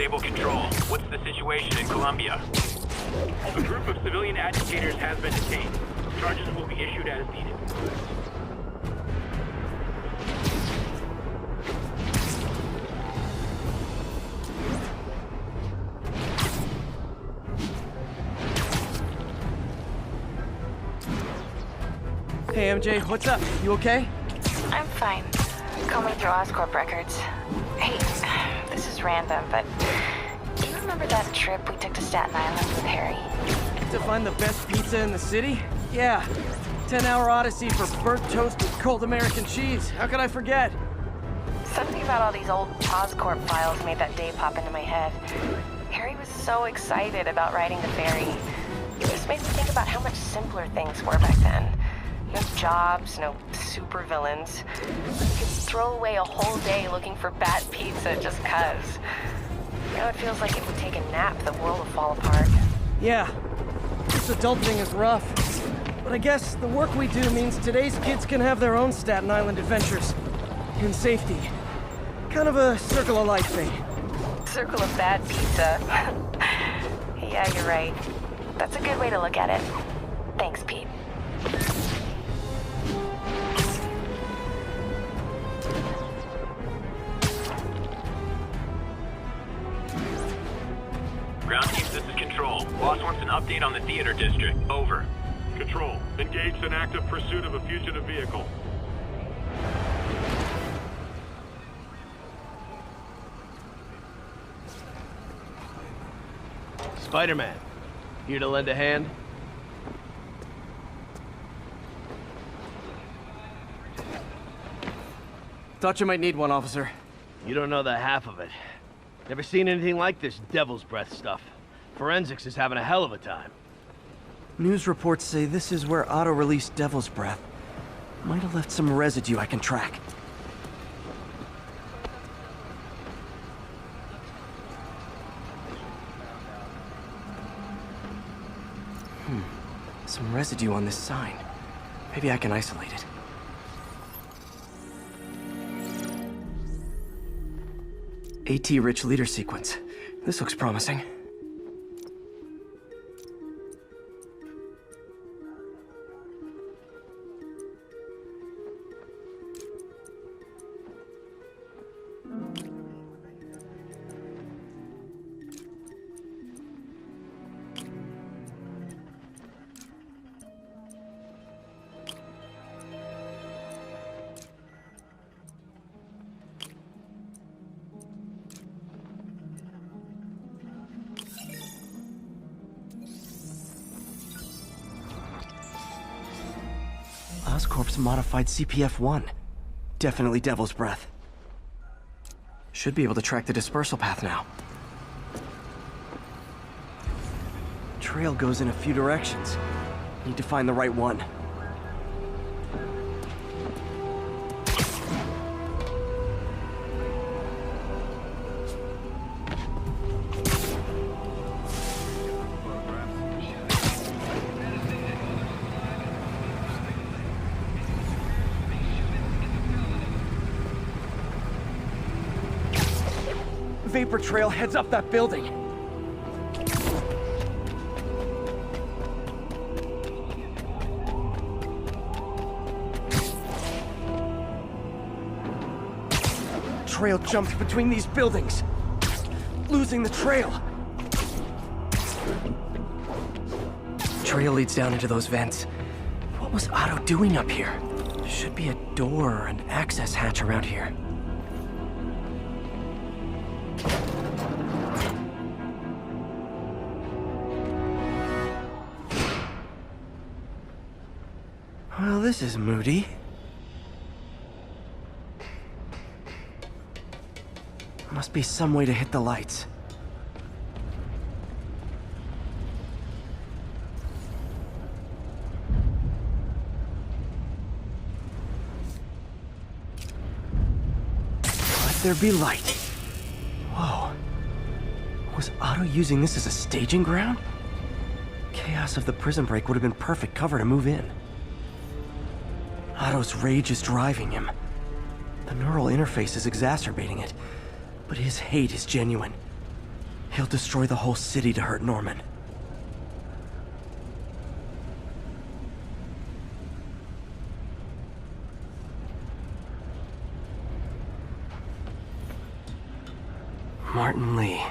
Disable control. What's the situation in Colombia? A group of civilian agitators has been detained. Charges will be issued as needed. Hey MJ, what's up? You okay? I'm fine. Combing through Oscorp records. Hey, this is random, but do you remember that trip we took to Staten Island with Harry? To find the best pizza in the city? Yeah. 10-hour odyssey for burnt toast with cold American cheese. How could I forget? Something about all these old Oscorp files made that day pop into my head. Harry was so excited about riding the ferry. It just made me think about how much simpler things were back then. No jobs, no supervillains. You could throw away a whole day looking for bad pizza just 'cause. Now it feels like if we take a nap, the world will fall apart. Yeah. This adulting is rough. But I guess the work we do means today's kids can have their own Staten Island adventures. In safety. Kind of a circle of life thing. Circle of bad pizza. Yeah, you're right. That's a good way to look at it. Thanks, Pete. Ground team, this is Control. Boss wants an update on the theater district. Over. Control, engaged in active pursuit of a fugitive vehicle. Spiderman, here to lend a hand? Thought you might need one, officer. You don't know the half of it. Never seen anything like this devil's breath stuff. Forensics is having a hell of a time. News reports say this is where Otto released Devil's Breath. Might have left some residue I can track. Some residue on this sign. Maybe I can isolate it. AT-rich leader sequence. This looks promising. Oscorp's modified CPF-1. Definitely Devil's Breath. Should be able to track the dispersal path now. Trail goes in a few directions. Need to find the right one. Vapor trail heads up that building. Trail jumps between these buildings. Losing the trail. Trail leads down into those vents. What was Otto doing up here? There should be a door or an access hatch around here. Well, this is moody. Must be some way to hit the lights. Let there be light. Whoa. Was Otto using this as a staging ground? Chaos of the prison break would have been perfect cover to move in. Otto's rage is driving him. The neural interface is exacerbating it, but his hate is genuine. He'll destroy the whole city to hurt Norman. Martin Lee.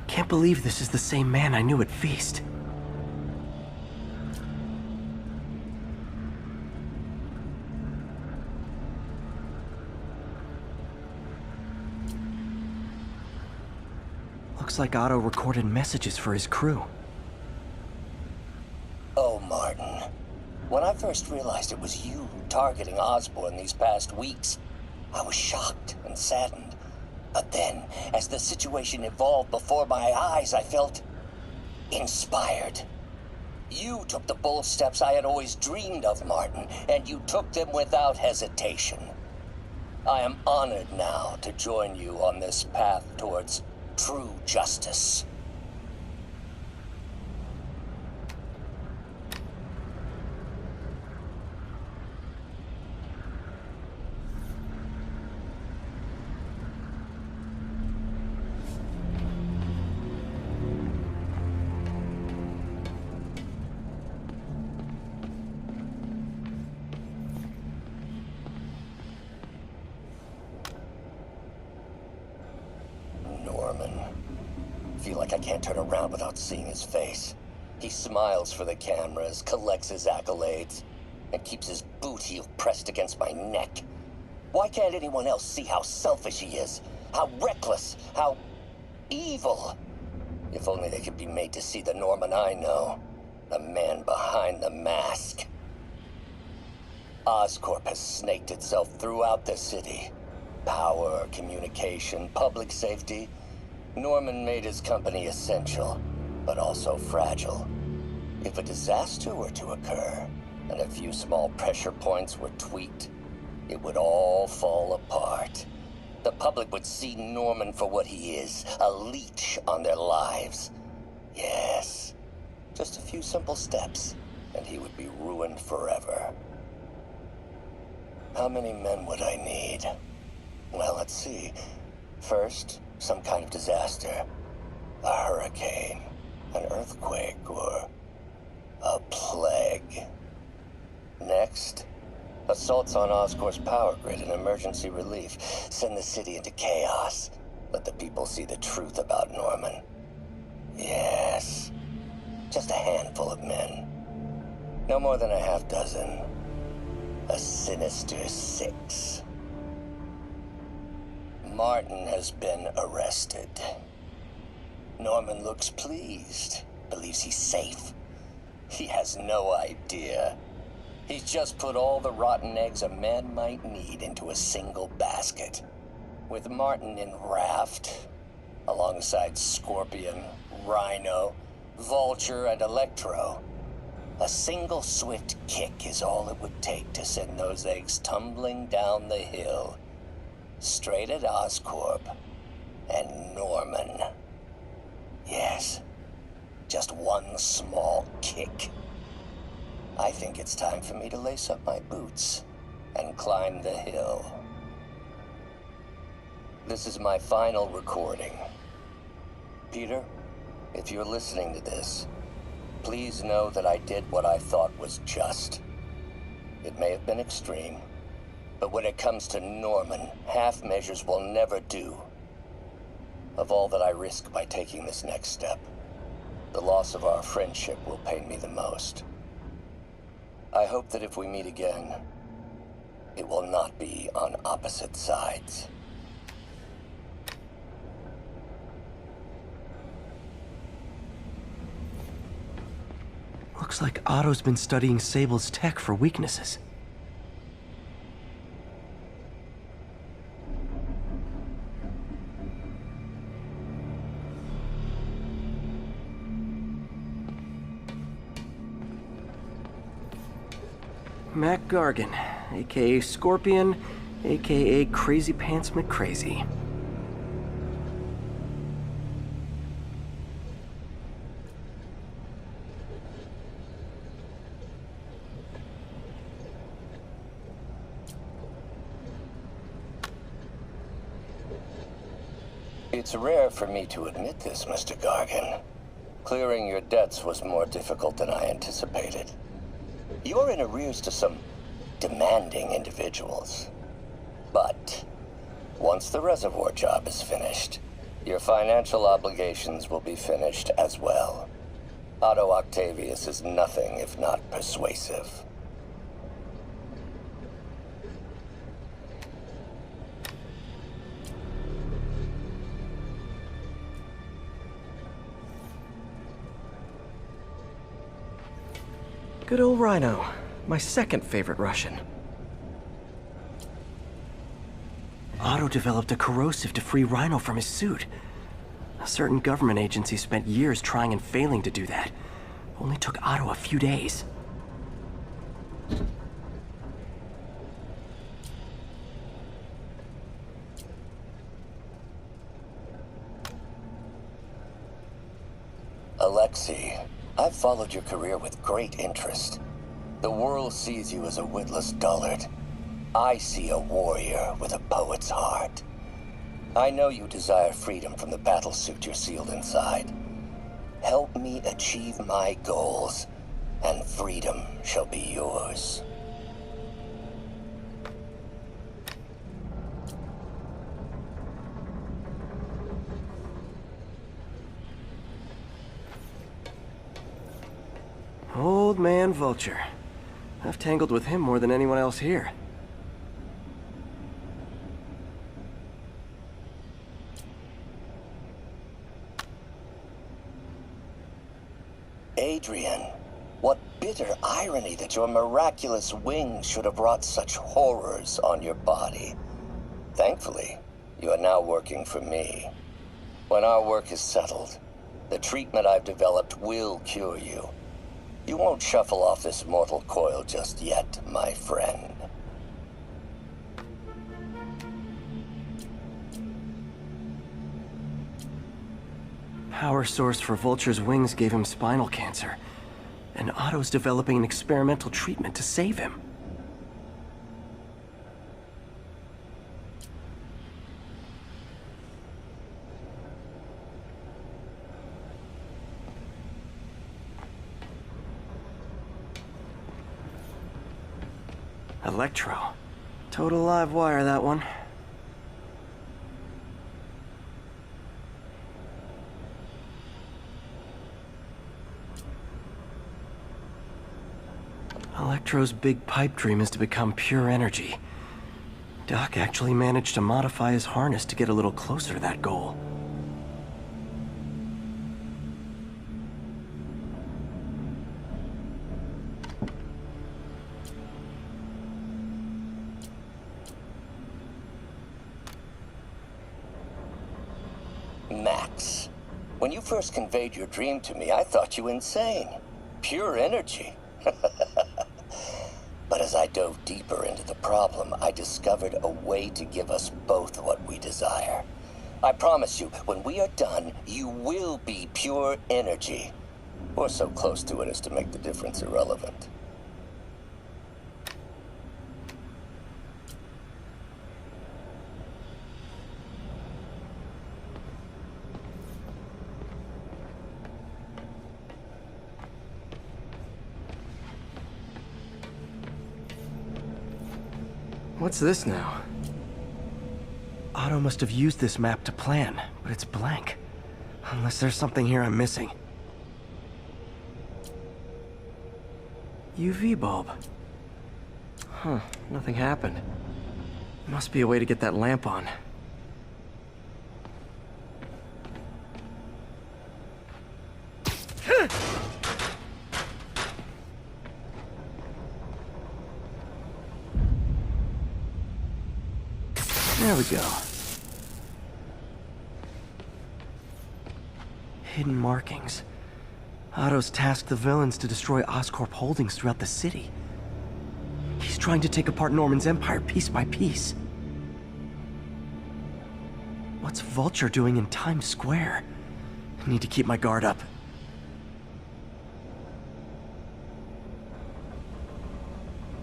Can't believe this is the same man I knew at Feast. Looks like Otto recorded messages for his crew. Oh, Martin. When I first realized it was you targeting Osborn these past weeks, I was shocked and saddened. But then, as the situation evolved before my eyes, I felt inspired. You took the bold steps I had always dreamed of, Martin, and you took them without hesitation. I am honored now to join you on this path towards true justice. Feel like I can't turn around without seeing his face. He smiles for the cameras, collects his accolades, and keeps his boot heel pressed against my neck. Why can't anyone else see how selfish he is? How reckless, how evil? If only they could be made to see the Norman I know. The man behind the mask. Oscorp has snaked itself throughout the city. Power, communication, public safety. Norman made his company essential, but also fragile. If a disaster were to occur, and a few small pressure points were tweaked, it would all fall apart. The public would see Norman for what he is, a leech on their lives. Yes, just a few simple steps, and he would be ruined forever. How many men would I need? Well, let's see. First, some kind of disaster. A hurricane, an earthquake, or a plague. Next, assaults on Oscorp's power grid and emergency relief. Send the city into chaos. Let the people see the truth about Norman. Yes, just a handful of men. No more than a half dozen. A sinister 6. Martin has been arrested. Norman looks pleased, believes he's safe. He has no idea. He's just put all the rotten eggs a man might need into a single basket. With Martin in raft, alongside Scorpion, Rhino, Vulture, and Electro, a single swift kick is all it would take to send those eggs tumbling down the hill. Straight at Oscorp and Norman. Yes, just one small kick. I think it's time for me to lace up my boots and climb the hill. This is my final recording. Peter, if you're listening to this, please know that I did what I thought was just. It may have been extreme, but when it comes to Norman, half measures will never do. Of all that I risk by taking this next step, the loss of our friendship will pain me the most. I hope that if we meet again, it will not be on opposite sides. Looks like Otto's been studying Sable's tech for weaknesses. Mac Gargan, aka Scorpion, aka Crazy Pants McCrazy. It's rare for me to admit this, Mr. Gargan. Clearing your debts was more difficult than I anticipated. You're in arrears to some demanding individuals. But once the reservoir job is finished, your financial obligations will be finished as well. Otto Octavius is nothing if not persuasive. Good old Rhino. My second favorite Russian. Otto developed a corrosive to free Rhino from his suit. A certain government agency spent years trying and failing to do that. Only took Otto a few days. Alexei, I've followed your career with great interest. The world sees you as a witless dullard. I see a warrior with a poet's heart. I know you desire freedom from the battlesuit you're sealed inside. Help me achieve my goals, and freedom shall be yours. Old man Vulture. I've tangled with him more than anyone else here. Adrian, what bitter irony that your miraculous wings should have brought such horrors on your body. Thankfully, you are now working for me. When our work is settled, the treatment I've developed will cure you. You won't shuffle off this mortal coil just yet, my friend. Power source for Vulture's wings gave him spinal cancer, and Otto's developing an experimental treatment to save him. Electro. Total live wire, that one. Electro's big pipe dream is to become pure energy. Doc actually managed to modify his harness to get a little closer to that goal. Max, when you first conveyed your dream to me, I thought you insane. Pure energy. But as I dove deeper into the problem, I discovered a way to give us both what we desire. I promise you, when we are done, you will be pure energy. Or so close to it as to make the difference irrelevant. What's this now? Otto must have used this map to plan, but it's blank. Unless there's something here I'm missing. UV bulb. Huh, nothing happened. Must be a way to get that lamp on. There we go. Hidden markings. Otto's tasked the villains to destroy Oscorp holdings throughout the city. He's trying to take apart Norman's empire piece by piece. What's Vulture doing in Times Square? I need to keep my guard up.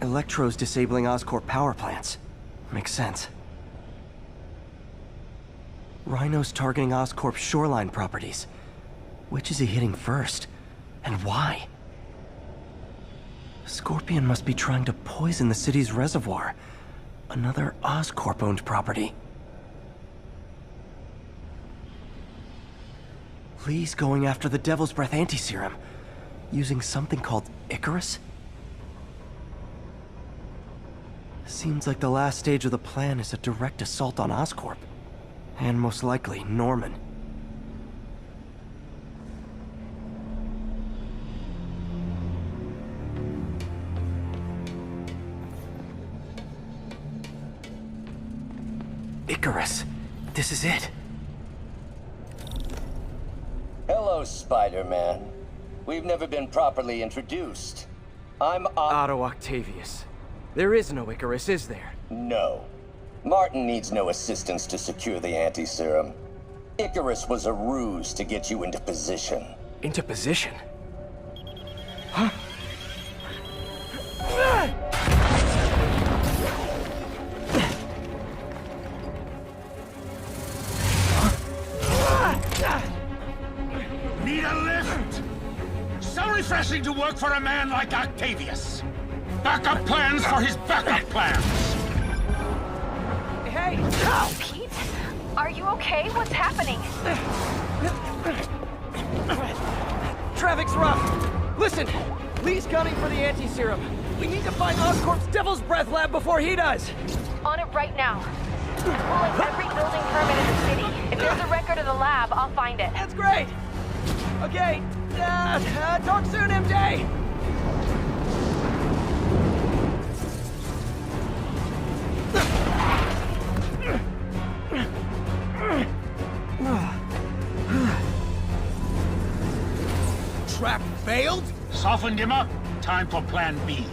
Electro's disabling Oscorp power plants. Makes sense. Rhino's targeting Oscorp's shoreline properties. Which is he hitting first? And why? Scorpion must be trying to poison the city's reservoir. Another Oscorp-owned property. Lee's going after the Devil's Breath anti-serum, using something called Icarus? Seems like the last stage of the plan is a direct assault on Oscorp. And most likely, Norman. Icarus. This is it. Hello, Spider-Man. We've never been properly introduced. I'm Otto Octavius. There is no Icarus, is there? No. Martin needs no assistance to secure the anti-serum. Icarus was a ruse to get you into position. Into position? Need a lift? So refreshing to work for a man like Octavius. Backup plans for his backup plans. Hey! Pete? Are you okay? What's happening? Traffic's rough. Listen, Lee's gunning for the anti-serum. We need to find Oscorp's Devil's Breath lab before he does. On it right now. I'm pulling every building permit in the city. If there's a record of the lab, I'll find it. That's great. Okay, talk soon, MJ. Trap failed? Softened him up. Time for plan B.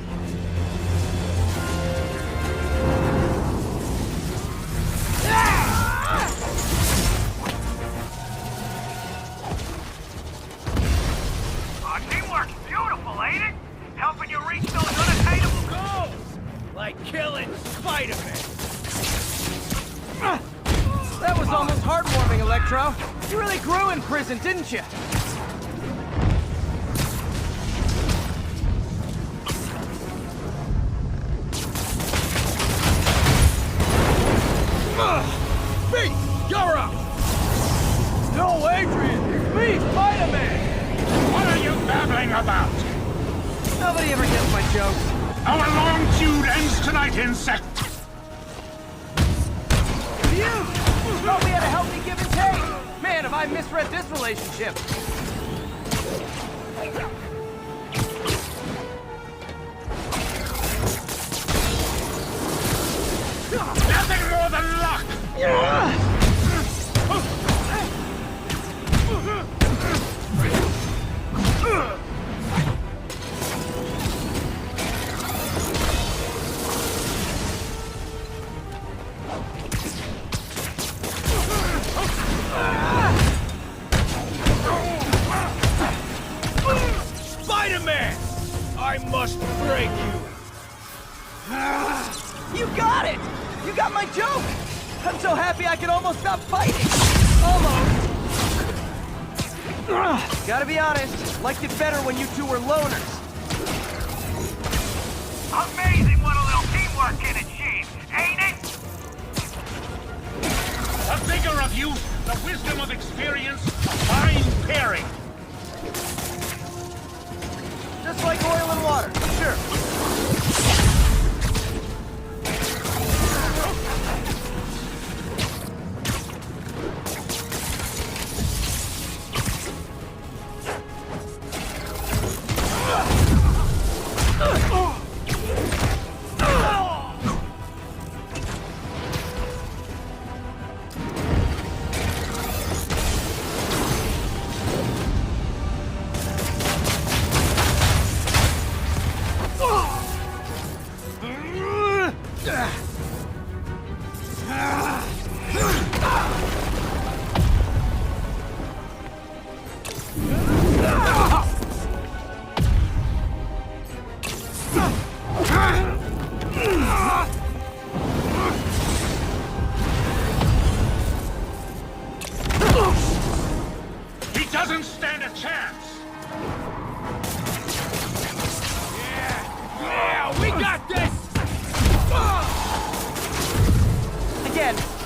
Our teamwork's beautiful, ain't it? Helping you reach those unattainable goals! Like killing Spiderman! That was almost heartwarming, Electro. You really grew in prison, didn't you? Pete, you're up! No, Adrian! It's me, Spider-Man! What are you babbling about? Nobody ever gets my jokes. Our long feud ends tonight, insect! You! Thought we had a healthy give and take! Man, have I misread this relationship! Nothing more than luck! Spider-Man! I must break you! You got it! You got my joke! I'm so happy I could almost stop fighting! Almost! Gotta be honest, liked it better when you two were loners. Amazing what a little teamwork can achieve, ain't it? The vigor of youth, the wisdom of experience, a fine pairing. Just like oil and water, sure.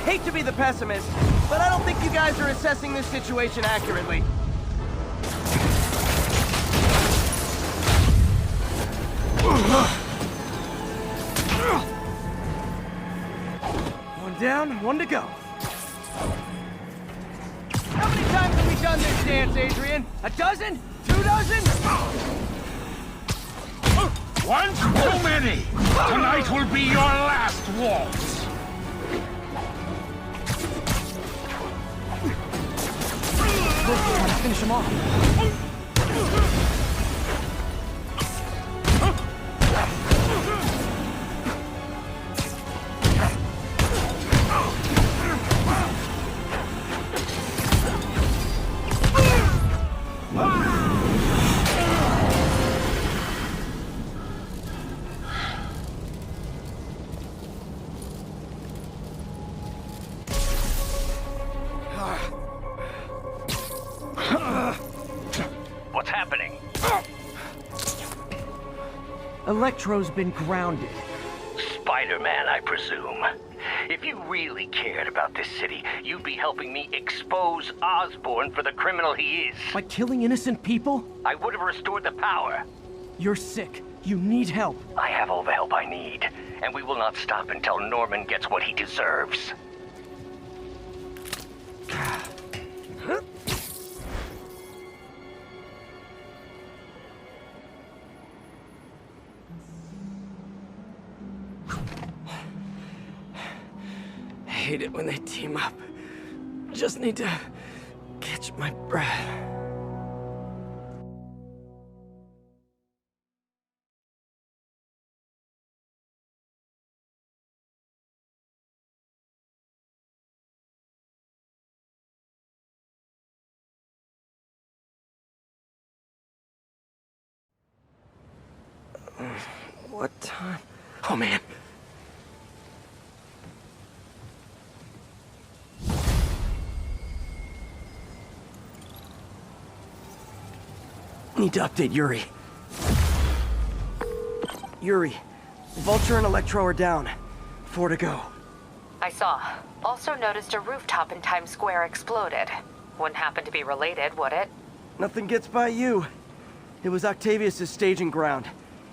hate to be the pessimist, but I don't think you guys are assessing this situation accurately. One down, one to go. How many times have we done this dance, Adrian? A dozen? 2 dozen? One too many! Tonight will be your last waltz! We're gonna finish him off. What's happening? Electro's been grounded. Spiderman, I presume. If you really cared about this city, you'd be helping me expose Osborn for the criminal he is. By killing innocent people? I would have restored the power. You're sick. You need help. I have all the help I need, and we will not stop until Norman gets what he deserves. I hate it when they team up. Just need to catch my breath. What time? Oh, man. Need to update Yuri. Yuri, Vulture and Electro are down. 4 to go. I saw. Also noticed a rooftop in Times Square exploded. Wouldn't happen to be related, would it? Nothing gets by you. It was Octavius' staging ground.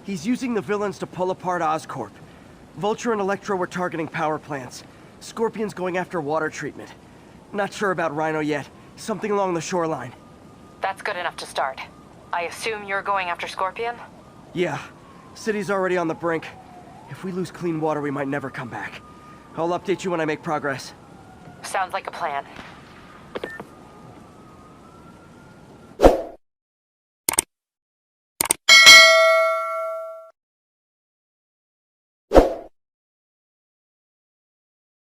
He's using the villains to pull apart Oscorp. Vulture and Electro were targeting power plants. Scorpion's going after water treatment. Not sure about Rhino yet. Something along the shoreline. That's good enough to start. I assume you're going after Scorpion? Yeah. City's already on the brink. If we lose clean water, we might never come back. I'll update you when I make progress. Sounds like a plan.